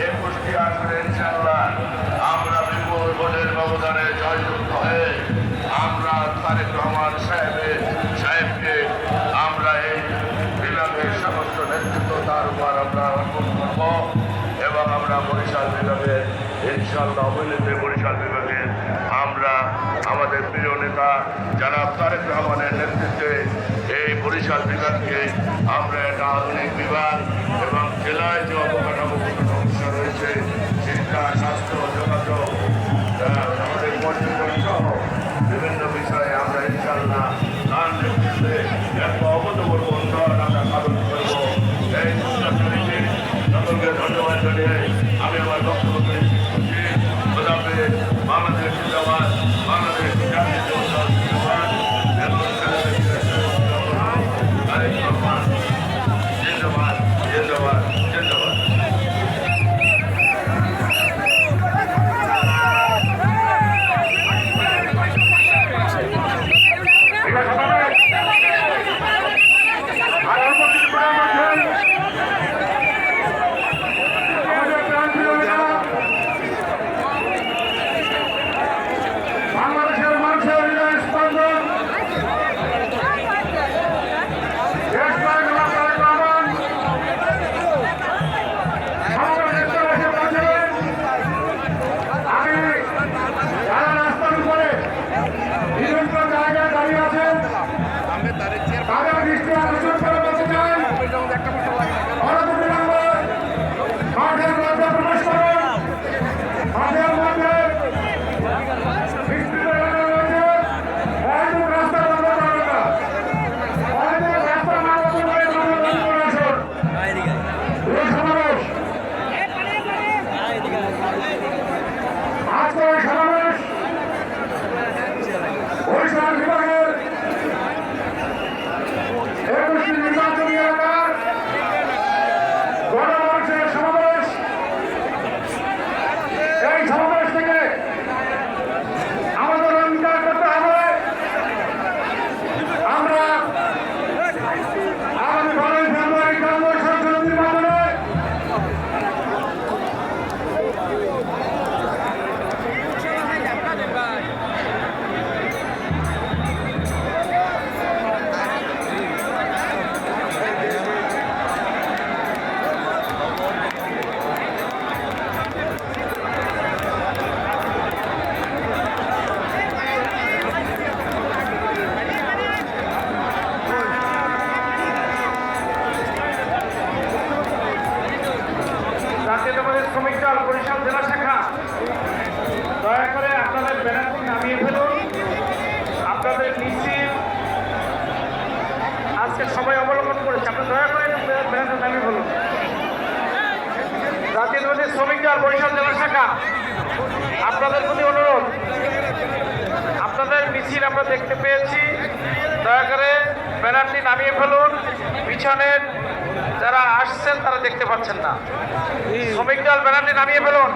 21টি আসনে ইনশাআল্লাহ আমরা বিপুল ভোটের ব্যবধানে জয়যুক্ত হয়ে আমরা তারেক রহমান সাহেবকে আমরা এই বিভাগের সমস্ত নেতৃত্ব তার উপর আমরা অর্পণ করব এবং আমরা বরিশাল বিভাগের ইনশাআল্লাহ অবহেলিত বরিশাল বিভাগের আমরা আমাদের প্রিয় নেতা জনাব তারেক রহমানের নেতৃত্বে এই বরিশাল বিভাগকে আমরা একটা আধুনিক বিভাগ এবং জেলায় যে অবকাঠামোগত সমস্যা রয়েছে শিক্ষা স্বাস্থ্য যোগাযোগ আমাদের পর্যটন সহ বিভিন্ন বিষয়ে আমরা ইনশাআল্লাহ তার নেতৃত্বে একটা অভূতপূর্ব উন্নয়ন আমরা সাধন করব। এই সকলকে ধন্যবাদ জানিয়ে আমি আমার বক্তব্য শেষ করছি। খোদাহাফেজ। বাংলাদেশ জিন্দাবাদ, বাংলাদেশ জাতীয় দল জিন্দাবাদ এবং তারেক রহমান জিন্দাবাদ, জিন্দাবাদ, জিন্দাবাদ। শ্রমিক দল বরিশাল জেলা শাখা দয়া করে আপনাদের ব্যানারটি নামিয়ে ফেলুন। আপনাদের মিছিল আজকে সবাই অবলম্বন করেছে, আপনারা দয়া করে ব্যানারটি নামিয়ে ফেলুন। জাতীয়তাবাদী শ্রমিক দল বরিশাল জেলা শাখা আপনাদের প্রতি অনুরোধ, আপনাদের মিছিল আমরা দেখতে পেয়েছি, দয়া করে ব্যানারটি নামিয়ে ফেলুন। পিছনের যারা আসছেন তারা দেখতে পাচ্ছেন না। শ্রমিক দল ব্যানারটি নামিয়ে ফেলুন।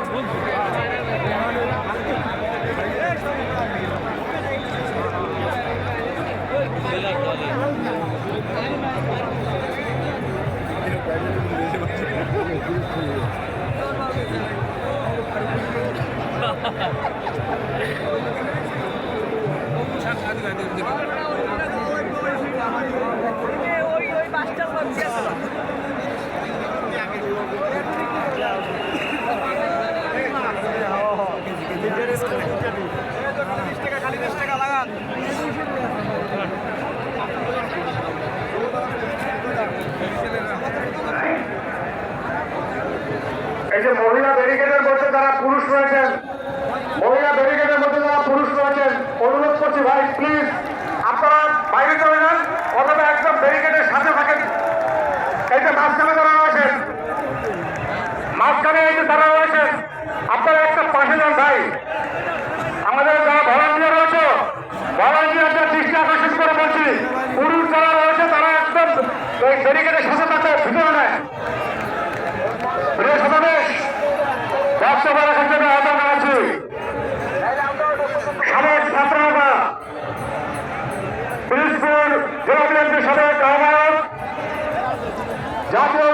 এই যে মহিলা ব্যারিকেডের মধ্যে যারা পুরুষ রয়েছেন, মহিলা ব্যারিকেডের মধ্যে যারা পুরুষ রয়েছেন, অনুরোধ করছি ভাই প্লিজ আপনারা বাইরে চলে যান অথবা একদম ব্যারিকেডের সাথে থাকেন। এই যে মাঝখানে যারা রয়েছেন, মাঝখানে এই যে যারা রয়েছেন আপনারা একটা পাশে যান ভাই। আমাদের যারা ভলান্টিয়ার রয়েছে, ভলান্টিয়ারদের দৃষ্টি আকর্ষণ করে বলছি, পুরুষ যারা রয়েছে তারা একদম এই ব্যারিকেডের সাথে থাকে, ভিতরে নেয়। প্রিয় সমাবেশ, বক্তব্য রাখার জন্য আহ্বান জানাচ্ছি সাবেক ছাত্রনেতা পিরিজপুর জেলা বিএনপির সাবেক আহ্বায়ক, জাতীয়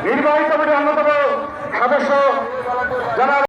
নির্বাহী কমিটির অন্যতম সদস্য যারা